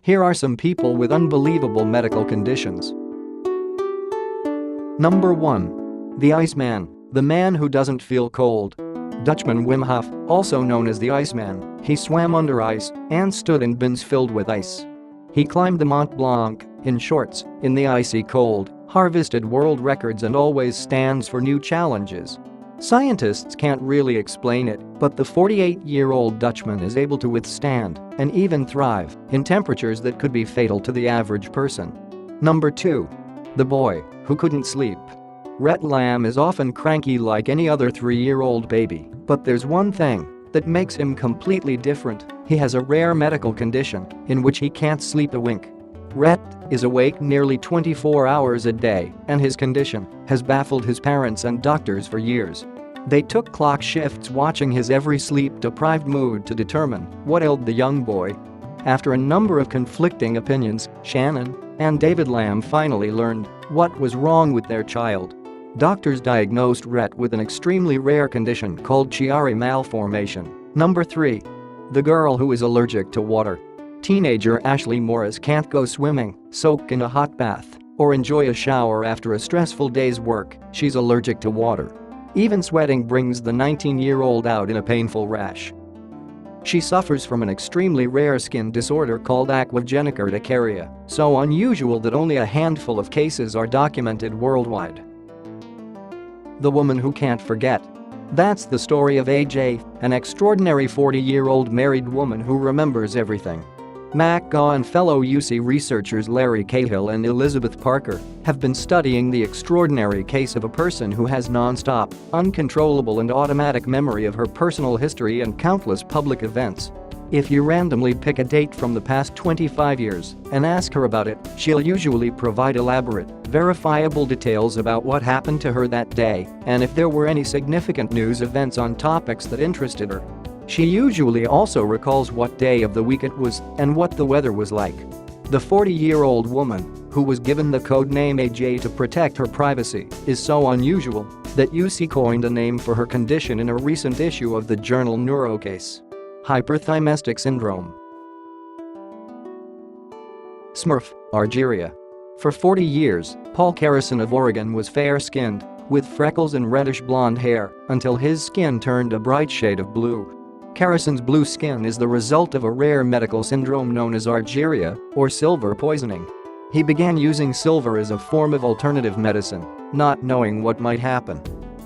Here are some people with unbelievable medical conditions. Number 1. The Iceman, the man who doesn't feel cold. Dutchman Wim Hof, also known as the Iceman, he swam under ice and stood in bins filled with ice. He climbed the Mont Blanc in shorts, in the icy cold, harvested world records and always stands for new challenges. Scientists can't really explain it, but the 48-year-old Dutchman is able to withstand and even thrive in temperatures that could be fatal to the average person. Number 2. The boy who couldn't sleep. Rhett Lamb is often cranky like any other 3-year-old baby, but there's one thing that makes him completely different. He has a rare medical condition in which he can't sleep a wink. Rhett is awake nearly 24 hours a day, and his condition has baffled his parents and doctors for years. They took clock shifts watching his every sleep-deprived mood to determine what ailed the young boy. After a number of conflicting opinions, Shannon and David Lamb finally learned what was wrong with their child. Doctors diagnosed Rhett with an extremely rare condition called Chiari malformation. Number 3. The girl who is allergic to water. Teenager Ashley Morris can't go swimming, soak in a hot bath, or enjoy a shower after a stressful day's work. She's allergic to water. Even sweating brings the 19-year-old out in a painful rash. She suffers from an extremely rare skin disorder called aquagenic urticaria, so unusual that only a handful of cases are documented worldwide. The woman who can't forget. That's the story of AJ, an extraordinary 40-year-old married woman who remembers everything. McGaw and fellow UC researchers Larry Cahill and Elizabeth Parker have been studying the extraordinary case of a person who has non-stop, uncontrollable and automatic memory of her personal history and countless public events. If you randomly pick a date from the past 25 years and ask her about it, she'll usually provide elaborate, verifiable details about what happened to her that day and if there were any significant news events on topics that interested her. She usually also recalls what day of the week it was and what the weather was like. The 40-year-old woman, who was given the code name AJ to protect her privacy, is so unusual that UC coined a name for her condition in a recent issue of the journal Neurocase. Hyperthymetic syndrome. Smurf, argyria. For 40 years, Paul Carrison of Oregon was fair-skinned, with freckles and reddish blonde hair, until his skin turned a bright shade of blue. Carrison's blue skin is the result of a rare medical syndrome known as argyria, or silver poisoning. He began using silver as a form of alternative medicine, not knowing what might happen.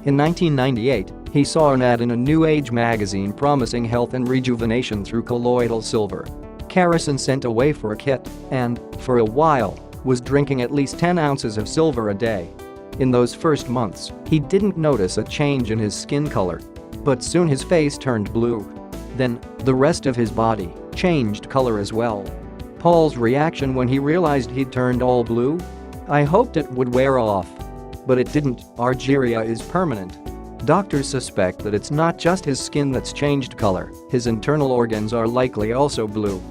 In 1998, he saw an ad in a New Age magazine promising health and rejuvenation through colloidal silver. Carrison sent away for a kit and, for a while, was drinking at least 10 ounces of silver a day. In those first months, he didn't notice a change in his skin color. But soon his face turned blue. Then, the rest of his body changed color as well. Paul's reaction when he realized he'd turned all blue? I hoped it would wear off. But it didn't. Argyria is permanent. Doctors suspect that it's not just his skin that's changed color, his internal organs are likely also blue.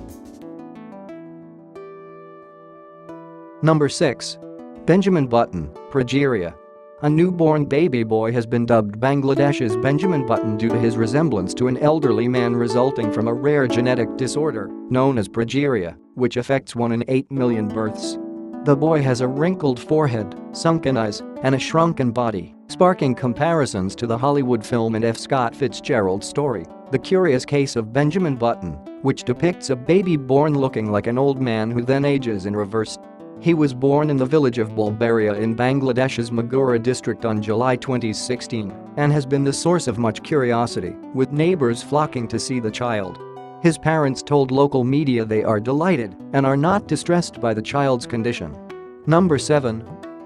Number 6. Benjamin Button, Progeria. A newborn baby boy has been dubbed Bangladesh's Benjamin Button due to his resemblance to an elderly man resulting from a rare genetic disorder known as progeria, which affects 1 in 8 million births. The boy has a wrinkled forehead, sunken eyes, and a shrunken body, sparking comparisons to the Hollywood film and F. Scott Fitzgerald story, The Curious Case of Benjamin Button, which depicts a baby born looking like an old man who then ages in reverse. He was born in the village of Bulgaria in Bangladesh's Magura district on July 2016 and has been the source of much curiosity, with neighbors flocking to see the child. His parents told local media they are delighted and are not distressed by the child's condition. Number 7.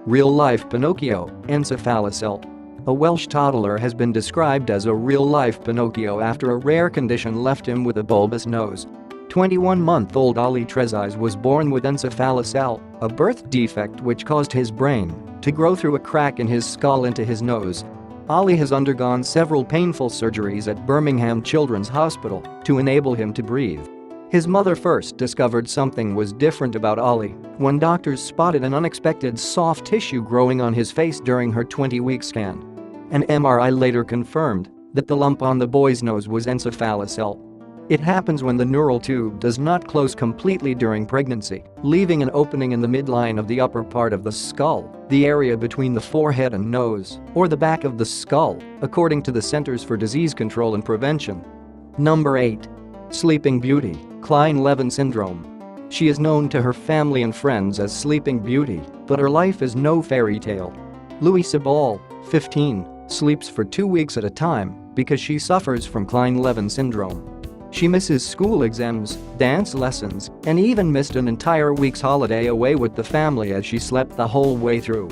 RealLife Pinocchio, encephalocele. A Welsh toddler has been described as a real-life Pinocchio after a rare condition left him with a bulbous nose. 21-month-old Ollie Trezise was born with encephalocele, a birth defect which caused his brain to grow through a crack in his skull into his nose. Ollie has undergone several painful surgeries at Birmingham Children's Hospital to enable him to breathe. His mother first discovered something was different about Ollie when doctors spotted an unexpected soft tissue growing on his face during her 20-week scan. An MRI later confirmed that the lump on the boy's nose was encephalocele. It happens when the neural tube does not close completely during pregnancy, leaving an opening in the midline of the upper part of the skull, the area between the forehead and nose, or the back of the skull, according to the Centers for Disease Control and Prevention. Number 8. Sleeping Beauty, Kleinelevin syndrome. She is known to her family and friends as Sleeping Beauty, but her life is no fairy tale. Louisa Ball, 15, sleeps for 2 weeks at a time because she suffers from Kleinelevin syndrome. She misses school exams, dance lessons, and even missed an entire week's holiday away with the family as she slept the whole way through.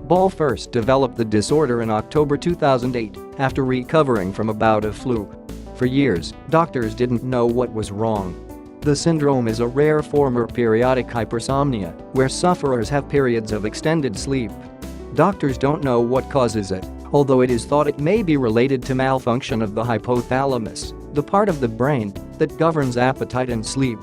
Ball first developed the disorder in October 2008 after recovering from a bout of flu. For years, doctors didn't know what was wrong. The syndrome is a rare form of periodic hypersomnia, where sufferers have periods of extended sleep. Doctors don't know what causes it, although it is thought it may be related to malfunction of the hypothalamus, the part of the brain that governs appetite and sleep.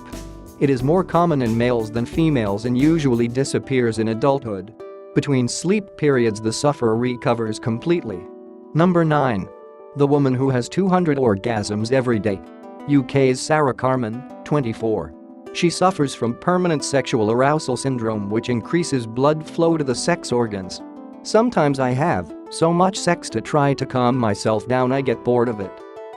It is more common in males than females and usually disappears in adulthood. Between sleep periods, the sufferer recovers completely. Number 9. The woman who has 200 orgasms every day. UK's Sarah Carman, 24. She suffers from permanent sexual arousal syndrome, which increases blood flow to the sex organs. Sometimes I have so much sex to try to calm myself down I get bored of it.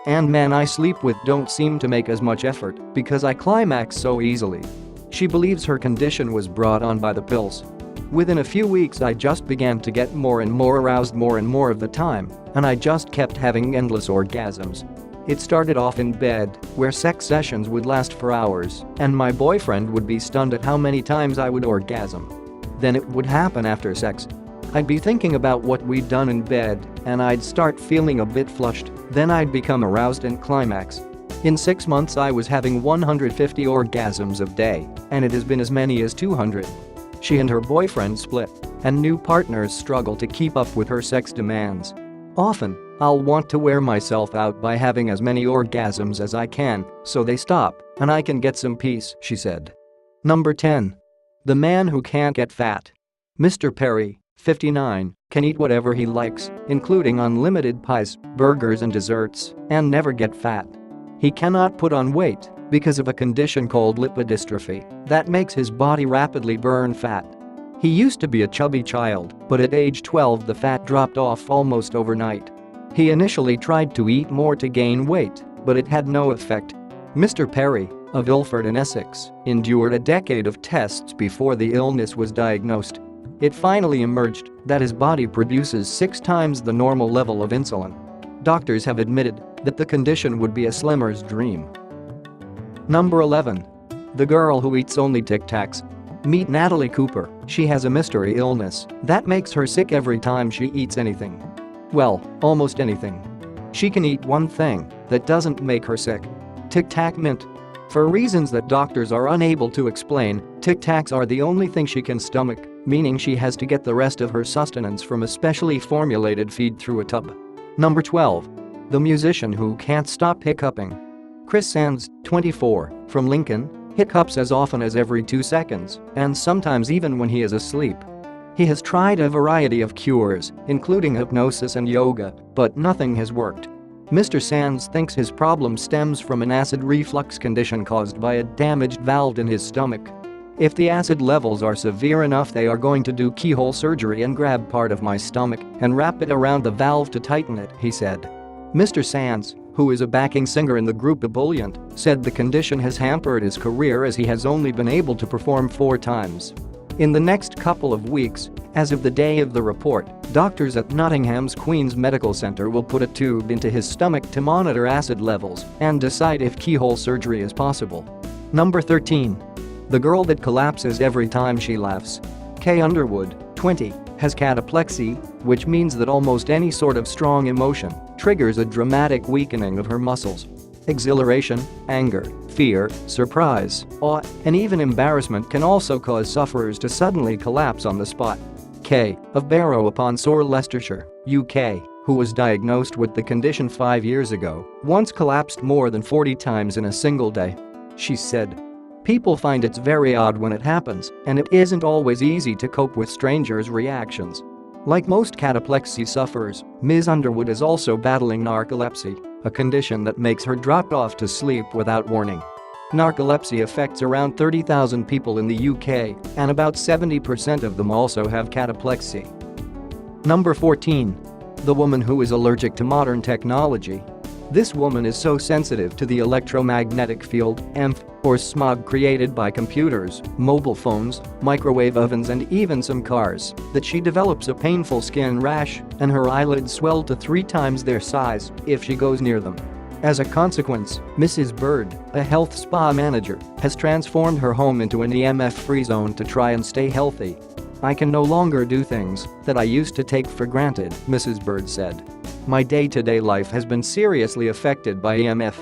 And men I sleep with don't seem to make as much effort because I climax so easily. She believes her condition was brought on by the pills. Within a few weeks I just began to get more and more aroused more and more of the time, and I just kept having endless orgasms. It started off in bed, where sex sessions would last for hours, and my boyfriend would be stunned at how many times I would orgasm. Then it would happen after sex. I'd be thinking about what we'd done in bed, and I'd start feeling a bit flushed, then I'd become aroused and climax. In 6 months I was having 150 orgasms a day, and it has been as many as 200. She and her boyfriend split, and new partners struggle to keep up with her sex demands. Often, I'll want to wear myself out by having as many orgasms as I can, so they stop, and I can get some peace, she said. Number 10. The man who can't get fat. Mr. Perry, 59, can eat whatever he likes, including unlimited pies, burgers and desserts, and never get fat. He cannot put on weight because of a condition called lipodystrophy that makes his body rapidly burn fat. He used to be a chubby child, but at age 12 the fat dropped off almost overnight. He initially tried to eat more to gain weight, but it had no effect. Mr. Perry, of Ilford in Essex, endured a decade of tests before the illness was diagnosed. It finally emerged that his body produces 6 times the normal level of insulin. Doctors have admitted that the condition would be a slimmer's dream. Number 11. The girl who eats only Tic Tacs. Meet Natalie Cooper. She has a mystery illness that makes her sick every time she eats anything. Well, almost anything. She can eat one thing that doesn't make her sick. Tic Tac mint. For reasons that doctors are unable to explain, Tic Tacs are the only thing she can stomach, meaning she has to get the rest of her sustenance from a specially formulated feed through a tub. Number 12. The musician who can't stop hiccuping. Chris Sands, 24, from Lincoln, hiccups as often as every 2 seconds, and sometimes even when he is asleep. He has tried a variety of cures, including hypnosis and yoga, but nothing has worked. Mr. Sands thinks his problem stems from an acid reflux condition caused by a damaged valve in his stomach. If the acid levels are severe enough, they are going to do keyhole surgery and grab part of my stomach and wrap it around the valve to tighten it, he said. Mr. Sands, who is a backing singer in the group Ebullient, said the condition has hampered his career as he has only been able to perform 4 times. In the next couple of weeks, as of the day of the report, doctors at Nottingham's Queen's Medical Centre will put a tube into his stomach to monitor acid levels and decide if keyhole surgery is possible. Number 13. The girl that collapses every time she laughs. Kay Underwood, 20, has cataplexy, which means that almost any sort of strong emotion triggers a dramatic weakening of her muscles. Exhilaration, anger, fear, surprise, awe, and even embarrassment can also cause sufferers to suddenly collapse on the spot. Kay, of Barrow-upon-Soar, Leicestershire, UK, who was diagnosed with the condition 5 years ago, once collapsed more than 40 times in a single day. She said, "People find it's very odd when it happens, and it isn't always easy to cope with strangers' reactions." Like most cataplexy sufferers, Ms. Underwood is also battling narcolepsy, a condition that makes her drop off to sleep without warning. Narcolepsy affects around 30,000 people in the UK, and about 70% of them also have cataplexy. Number 14. The woman who is allergic to modern technology. This woman is so sensitive to the electromagnetic field, EMF, or smog created by computers, mobile phones, microwave ovens and even some cars, that she develops a painful skin rash and her eyelids swell to 3 times their size if she goes near them. As a consequence, Mrs. Bird, a health spa manager, has transformed her home into an EMF-free zone to try and stay healthy. "I can no longer do things that I used to take for granted," Mrs. Bird said. "My day-to-day life has been seriously affected by EMF."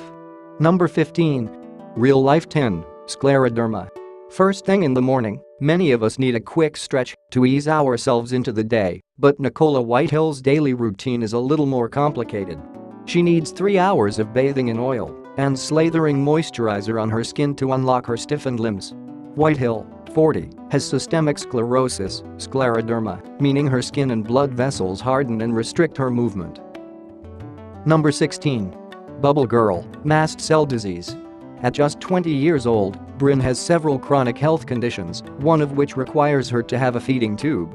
Number 15. RealLife 10. Scleroderma. First thing in the morning, many of us need a quick stretch to ease ourselves into the day, but Nicola Whitehill's daily routine is a little more complicated. She needs 3 hours of bathing in oil and slathering moisturizer on her skin to unlock her stiffened limbs. Whitehill, 40, has systemic sclerosis, scleroderma, meaning her skin and blood vessels harden and restrict her movement. Number 16. Bubble Girl, mast cell disease. At just 20 years old, Bryn has several chronic health conditions, one of which requires her to have a feeding tube.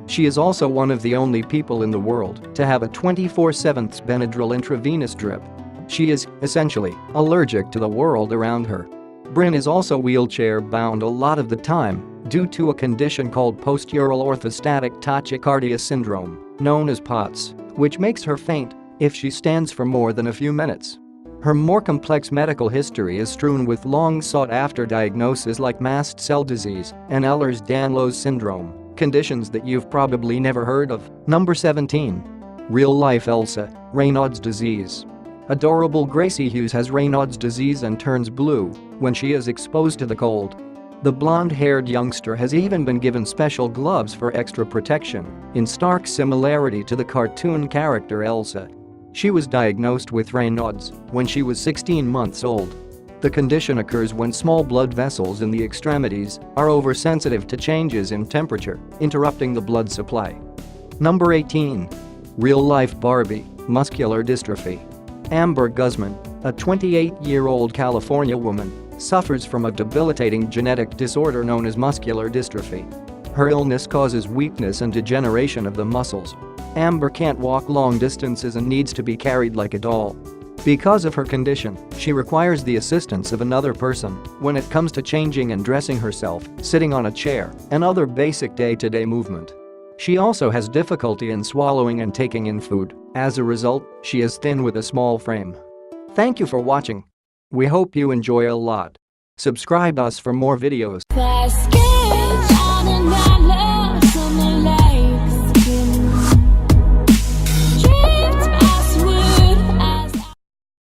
She is also one of the only people in the world to have a 24/7 Benadryl intravenous drip. She is, essentially, allergic to the world around her. Bryn is also wheelchair-bound a lot of the time due to a condition called postural orthostatic tachycardia syndrome, known as POTS, which makes her faint if she stands for more than a few minutes. Her more complex medical history is strewn with long-sought-after diagnoses like mast cell disease and Ehlers-Danlos syndrome, conditions that you've probably never heard of. Number 17. Real-life Elsa, Raynaud's disease. Adorable Gracie Hughes has Raynaud's disease and turns blue when she is exposed to the cold. The blonde-haired youngster has even been given special gloves for extra protection, in stark similarity to the cartoon character Elsa. She was diagnosed with Raynaud's when she was 16 months old. The condition occurs when small blood vessels in the extremities are oversensitive to changes in temperature, interrupting the blood supply. Number 18. Real-life Barbie, muscular dystrophy. Amber Guzman, a 28-year-old California woman, suffers from a debilitating genetic disorder known as muscular dystrophy. Her illness causes weakness and degeneration of the muscles. Amber can't walk long distances and needs to be carried like a doll. Because of her condition, she requires the assistance of another person when it comes to changing and dressing herself, sitting on a chair, and other basic day-to-day movement. She also has difficulty in swallowing and taking in food. As a result, she is thin with a small frame. Thank you for watching. We hope you enjoy a lot. Subscribe us for more videos.